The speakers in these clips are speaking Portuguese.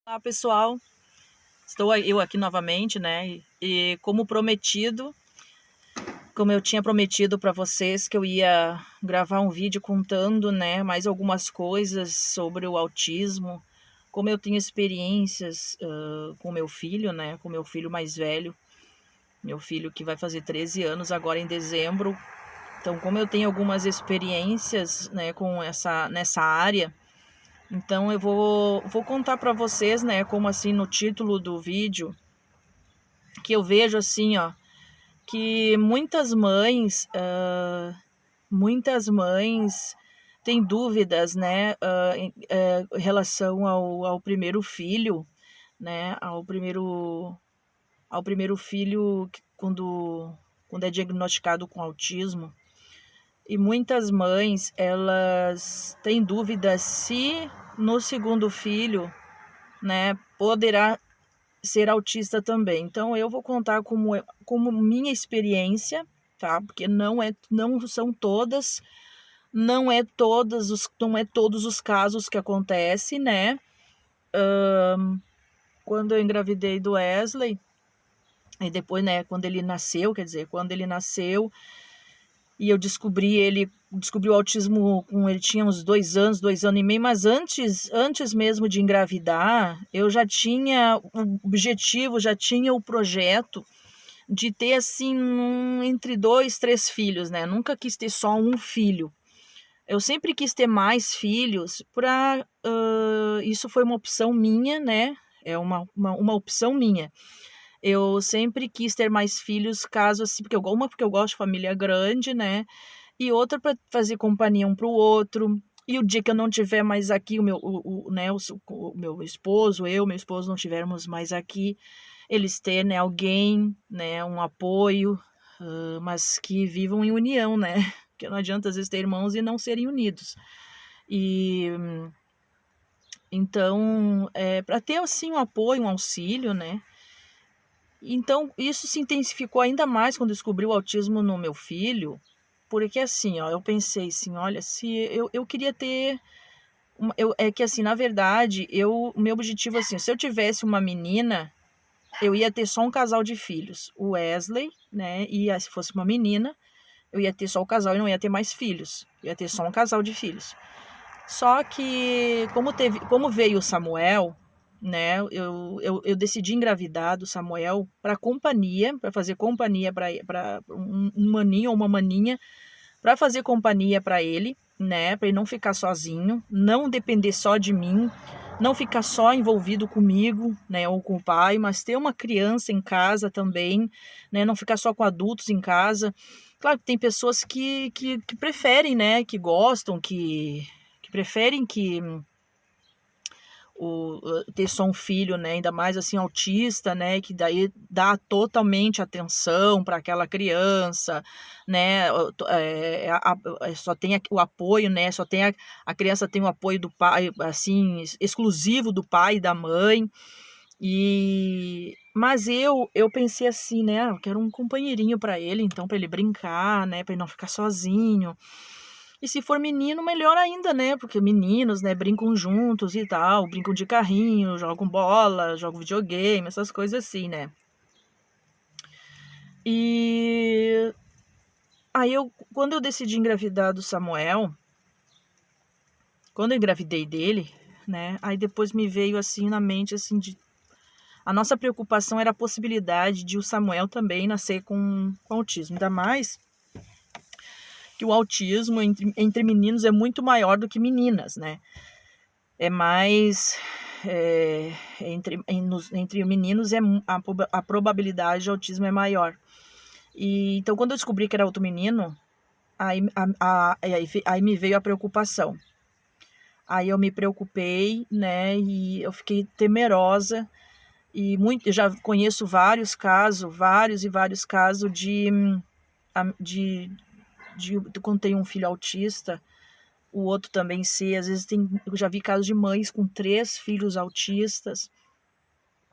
Olá, pessoal. Estou eu aqui novamente, né? E como eu tinha prometido para vocês que eu ia gravar um vídeo contando, né, mais algumas coisas sobre o autismo, como eu tenho experiências com meu filho, né, com meu filho mais velho, meu filho que vai fazer 13 anos agora em dezembro. Então, como eu tenho algumas experiências, né, nessa área. Então eu vou contar para vocês, né, como assim no título do vídeo, que eu vejo assim, ó, que muitas mães têm dúvidas, né, em relação ao primeiro filho, né, ao primeiro filho quando é diagnosticado com autismo. E muitas mães, elas têm dúvidas se no segundo filho, né, poderá ser autista também. Então eu vou contar como minha experiência, tá? Porque não são todas, não é todos os casos que acontece, né? Quando eu engravidei do Wesley, e depois, né, quando ele nasceu, e eu descobri o autismo com ele tinha uns 2 anos e meio, mas antes mesmo de engravidar, eu já tinha o objetivo, já tinha o projeto de ter assim entre 2, 3 filhos, né? Nunca quis ter só um filho. Eu sempre quis ter mais filhos isso foi uma opção minha, né? É uma opção minha. Eu sempre quis ter mais filhos, caso assim, porque eu gosto de família grande, né? E outra para fazer companhia um para o outro. E o dia que eu não tiver mais aqui, o meu esposo, meu esposo não tivermos mais aqui, eles terem, né, alguém, né, um apoio, mas que vivam em união, né? Porque não adianta às vezes ter irmãos e não serem unidos. E então, para ter assim um apoio, um auxílio, né? Então, isso se intensificou ainda mais quando descobri o autismo no meu filho, porque assim, ó, eu pensei assim, olha, se eu queria ter é que assim, na verdade, o meu objetivo assim, se eu tivesse uma menina, eu ia ter só um casal de filhos, o Wesley, né? E se fosse uma menina, eu ia ter só o casal e não ia ter mais filhos. Eu ia ter só um casal de filhos. Só que como veio o Samuel, né? Eu decidi engravidar do Samuel para fazer companhia para um maninho ou uma maninha, para fazer companhia para ele, né? Para ele não ficar sozinho, não depender só de mim, não ficar só envolvido comigo, né? Ou com o pai, mas ter uma criança em casa também, né? Não ficar só com adultos em casa. Claro que tem pessoas que preferem, né? Que gostam, que preferem ter só um filho, né, ainda mais assim autista, né, que daí dá totalmente atenção para aquela criança, né, só tem o apoio, né, a criança tem o apoio do pai, assim, exclusivo do pai e da mãe. Mas eu pensei assim, né, eu quero um companheirinho para ele, então para ele brincar, né, para ele não ficar sozinho. E se for menino, melhor ainda, né? Porque meninos, né, brincam juntos e tal, brincam de carrinho, jogam bola, jogam videogame, essas coisas assim, né? E aí quando eu decidi engravidar do Samuel, quando eu engravidei dele, né? Aí depois me veio assim na mente assim a nossa preocupação era a possibilidade de o Samuel também nascer com autismo, ainda mais que o autismo entre meninos é muito maior do que meninas, né? É mais entre meninos a probabilidade de autismo é maior. E então quando eu descobri que era outro menino, aí me veio a preocupação. Aí eu me preocupei, né? E eu fiquei temerosa. Eu já conheço vários e vários casos de quando tem um filho autista, o outro também ser, às vezes eu já vi casos de mães com 3 filhos autistas,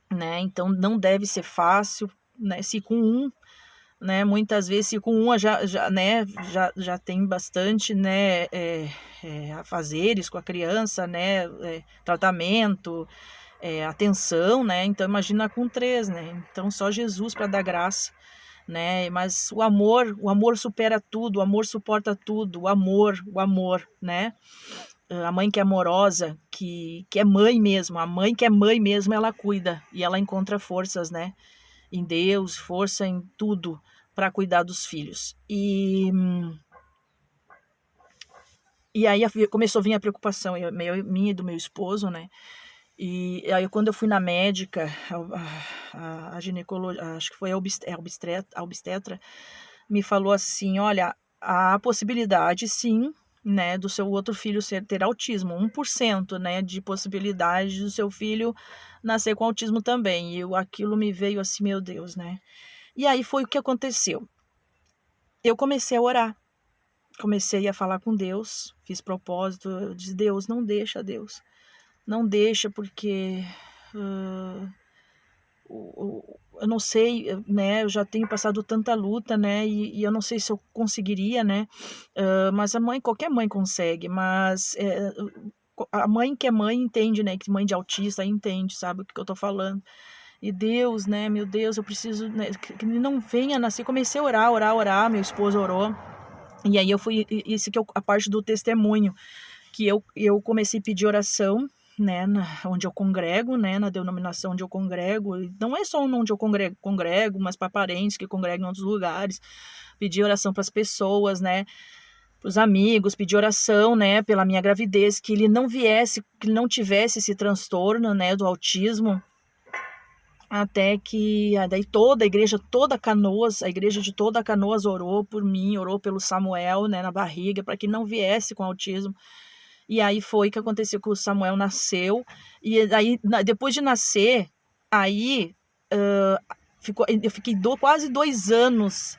né, então não deve ser fácil, né, se com um, né, muitas vezes se com uma já tem bastante, né, afazeres com a criança, né, tratamento, atenção, né? Então imagina com 3, né? Então só Jesus para dar graça, né? Mas o amor supera tudo, o amor suporta tudo, o amor, né? A mãe que é amorosa, que é mãe mesmo, a mãe que é mãe mesmo, ela cuida e ela encontra forças, né? Em Deus, força em tudo para cuidar dos filhos. E aí começou a vir a preocupação minha e do meu esposo, né? E aí quando eu fui na médica, a ginecologia, acho que foi a obstetra, me falou assim, olha, há possibilidade sim, né, do seu outro filho ter autismo, 1%, né, de possibilidade do seu filho nascer com autismo também. E aquilo me veio assim, meu Deus, né? E aí foi o que aconteceu. Eu comecei a orar. Comecei a falar com Deus, fiz propósito, eu disse, Deus, não deixa, Deus. Não deixa, porque eu não sei, né? Eu já tenho passado tanta luta, né? E eu não sei se eu conseguiria, né? Mas qualquer mãe consegue, mas a mãe que é mãe entende, né? Que mãe de autista entende, sabe o que eu tô falando. E Deus, né? Meu Deus, eu preciso, né, que ele não venha nascer. Comecei a orar, meu esposo orou. E aí isso que a parte do testemunho, que eu comecei a pedir oração, né, onde eu congrego, né, na denominação onde eu congrego. Não é só onde eu congrego, mas para parentes que congregam em outros lugares. Pedir oração para as pessoas, né, para os amigos, pedir oração, né, pela minha gravidez, que ele não tivesse esse transtorno, né, do autismo. Até que daí toda a igreja de toda Canoas orou por mim, orou pelo Samuel, né, na barriga, para que não viesse com autismo. E aí foi que aconteceu que o Samuel nasceu. E aí, depois de nascer, aí eu fiquei quase 2 anos,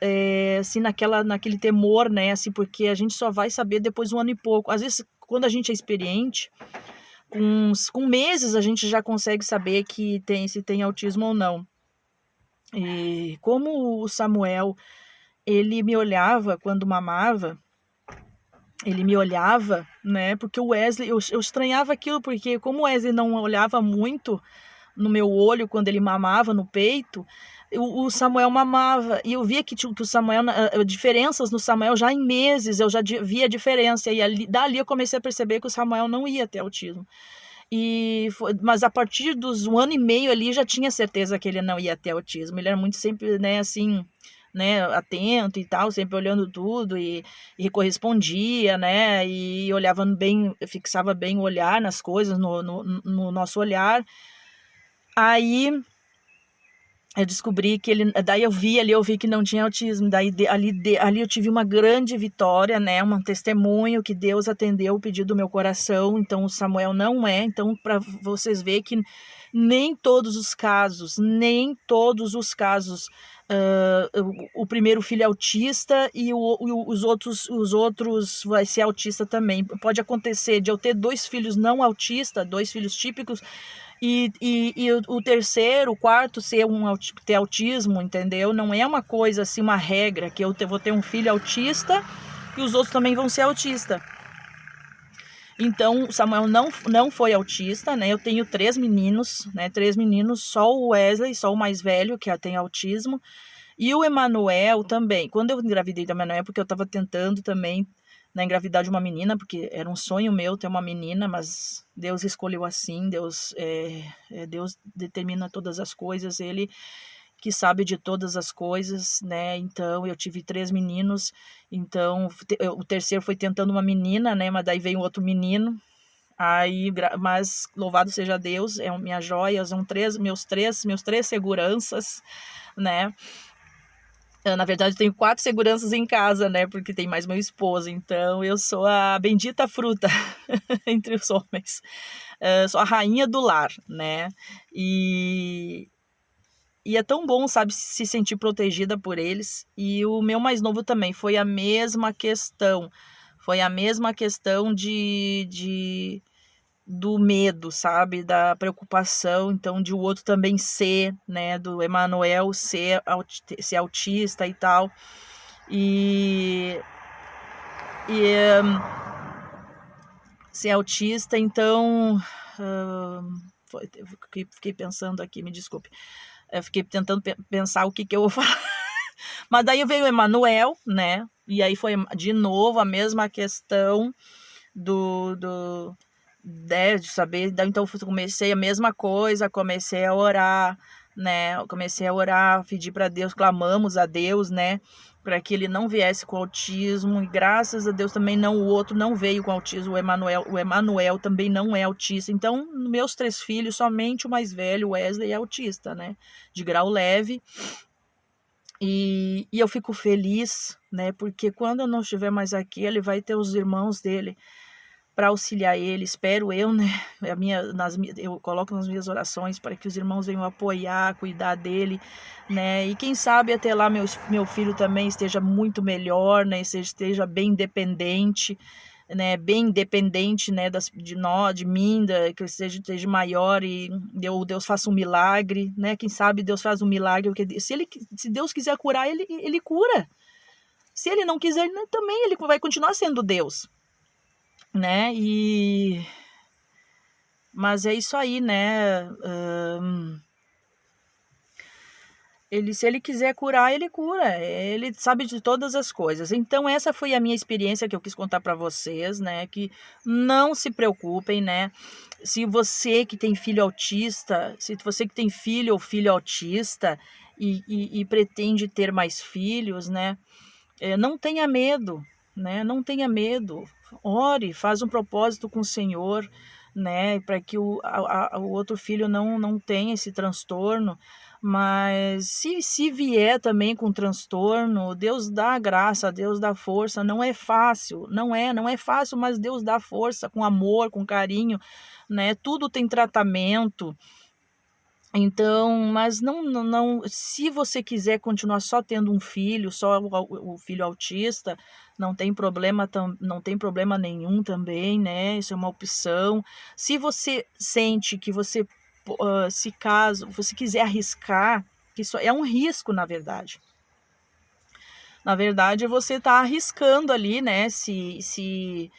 assim, naquele temor, né, assim, porque a gente só vai saber depois de 1 ano e pouco. Às vezes, quando a gente é experiente, com meses a gente já consegue saber se tem autismo ou não. E como o Samuel, ele me olhava quando mamava, ele me olhava, né? Porque o Wesley, eu estranhava aquilo, porque como o Wesley não olhava muito no meu olho quando ele mamava no peito, o Samuel mamava. E eu via que o Samuel, diferenças no Samuel já em meses, eu já via diferença. E dali eu comecei a perceber que o Samuel não ia ter autismo. Mas a partir dos 1 ano e meio ali já tinha certeza que ele não ia ter autismo. Ele era muito sempre, né, assim, né, atento e tal, sempre olhando tudo e correspondia, né, e olhava bem, fixava bem o olhar nas coisas, no nosso olhar. Aí eu descobri que daí eu vi que não tinha autismo, daí ali eu tive uma grande vitória, né, um testemunho que Deus atendeu o pedido do meu coração. Então o Samuel não é, então para vocês verem que nem todos os casos, o primeiro filho é autista e os outros vai ser autista também. Pode acontecer de eu ter 2 filhos não autistas, 2 filhos típicos, e o terceiro, o quarto ter autismo, entendeu? Não é uma coisa assim, uma regra, que eu vou ter um filho autista e os outros também vão ser autistas. Então, o Samuel não foi autista, né? Eu tenho 3 meninos, né? 3 meninos, só o Wesley, só o mais velho, que tem autismo. E o Emanuel também. Quando eu engravidei do Emanuel, porque eu estava tentando também, né, engravidar de uma menina, porque era um sonho meu ter uma menina, mas Deus escolheu assim, Deus determina todas as coisas, Ele que sabe de todas as coisas, né? Então eu tive 3 meninos, então o terceiro foi tentando uma menina, né? Mas daí veio outro menino. Aí, mas louvado seja Deus, minha joia, são meus três seguranças, né? Na verdade, eu tenho 4 seguranças em casa, né? Porque tem mais meu esposo. Então, eu sou a bendita fruta entre os homens. Sou a rainha do lar, né? E é tão bom, sabe, se sentir protegida por eles. E o meu mais novo também foi a mesma questão. Foi a mesma questão do medo, sabe, da preocupação, então de o outro também ser, né, do Emanuel ser autista e tal, e ser autista, então Fiquei pensando aqui, me desculpe. Eu fiquei tentando pensar o que eu vou falar. Mas daí veio o Emanuel, né? E aí foi de novo a mesma questão de saber. Então eu comecei a mesma coisa, comecei a orar, né? Eu comecei a orar, pedir para Deus, clamamos a Deus, né? Para que ele não viesse com autismo, e graças a Deus também não, o outro não veio com autismo, o Emanuel também não é autista. Então, meus 3 filhos, somente o mais velho, o Wesley, é autista, né? De grau leve. E eu fico feliz, né? Porque quando eu não estiver mais aqui, ele vai ter os irmãos dele para auxiliar ele, espero eu, né? Eu coloco nas minhas orações para que os irmãos venham apoiar, cuidar dele, né? E quem sabe até lá meu filho também esteja muito melhor, né? Esteja bem independente, né? Bem independente, né? De mim, que eu esteja maior e Deus faça um milagre, né? Quem sabe Deus faz um milagre, porque se Deus quiser curar, ele cura. Se ele não quiser, também ele vai continuar sendo Deus, né? Mas é isso aí, né? Se ele quiser curar, ele cura. Ele sabe de todas as coisas. Então essa foi a minha experiência que eu quis contar para vocês, né? Que não se preocupem, né? Se você que tem filho autista, se você que tem filho ou filho autista e pretende ter mais filhos, né? Não tenha medo, né? Não tenha medo. Ore, faz um propósito com o Senhor, né? Para que o outro filho não tenha esse transtorno. Mas se vier também com transtorno, Deus dá graça, Deus dá força. Não é fácil, não é fácil, mas Deus dá força, com amor, com carinho, né? Tudo tem tratamento. Então, mas não, se você quiser continuar só tendo um filho, só o filho autista, não tem problema nenhum também, né? Isso é uma opção. Se você sente que você, se caso você quiser arriscar, que isso é um risco, na verdade. Na verdade, você está arriscando ali, né? Se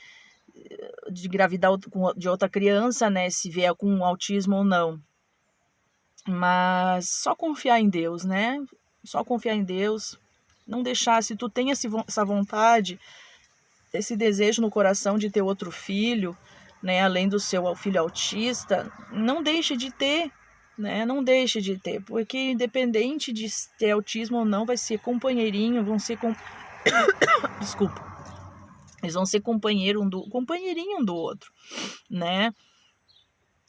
de engravidar de outra criança, né? Se vier com autismo ou não. Mas só confiar em Deus, né? Só confiar em Deus. Não deixar, se tu tem essa vontade, esse desejo no coração de ter outro filho, né? Além do seu filho autista, não deixe de ter, né? Não deixe de ter, porque independente de ter autismo ou não, vai ser companheirinho, Desculpa. Eles vão ser companheirinho um do outro, né?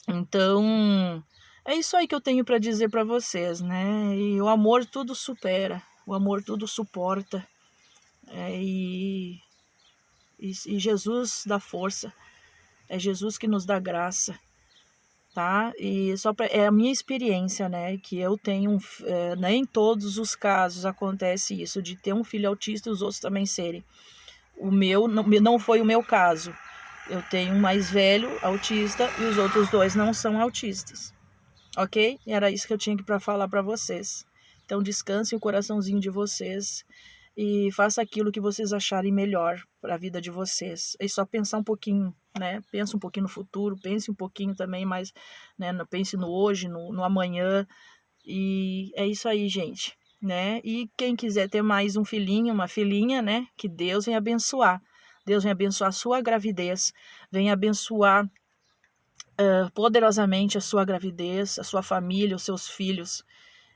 Então, é isso aí que eu tenho para dizer para vocês, né? E o amor tudo supera, o amor tudo suporta. E Jesus dá força, é Jesus que nos dá graça, tá? E é a minha experiência, né? Que eu tenho, nem em todos os casos acontece isso, de ter um filho autista e os outros também serem. O meu não foi o meu caso. Eu tenho um mais velho autista e os outros 2 não são autistas. Ok? Era isso que eu tinha para falar para vocês. Então descansem o coraçãozinho de vocês e faça aquilo que vocês acharem melhor para a vida de vocês. É só pensar um pouquinho, né? Pensa um pouquinho no futuro, pense um pouquinho também, mas, né? Pense no hoje, no amanhã. E é isso aí, gente, né? E quem quiser ter mais um filhinho, uma filhinha, né? Que Deus venha abençoar. Deus venha abençoar a sua gravidez, venha abençoar poderosamente a sua gravidez, a sua família, os seus filhos.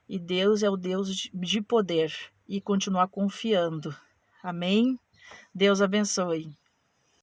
E Deus é o Deus de poder e continuar confiando. Amém? Deus abençoe.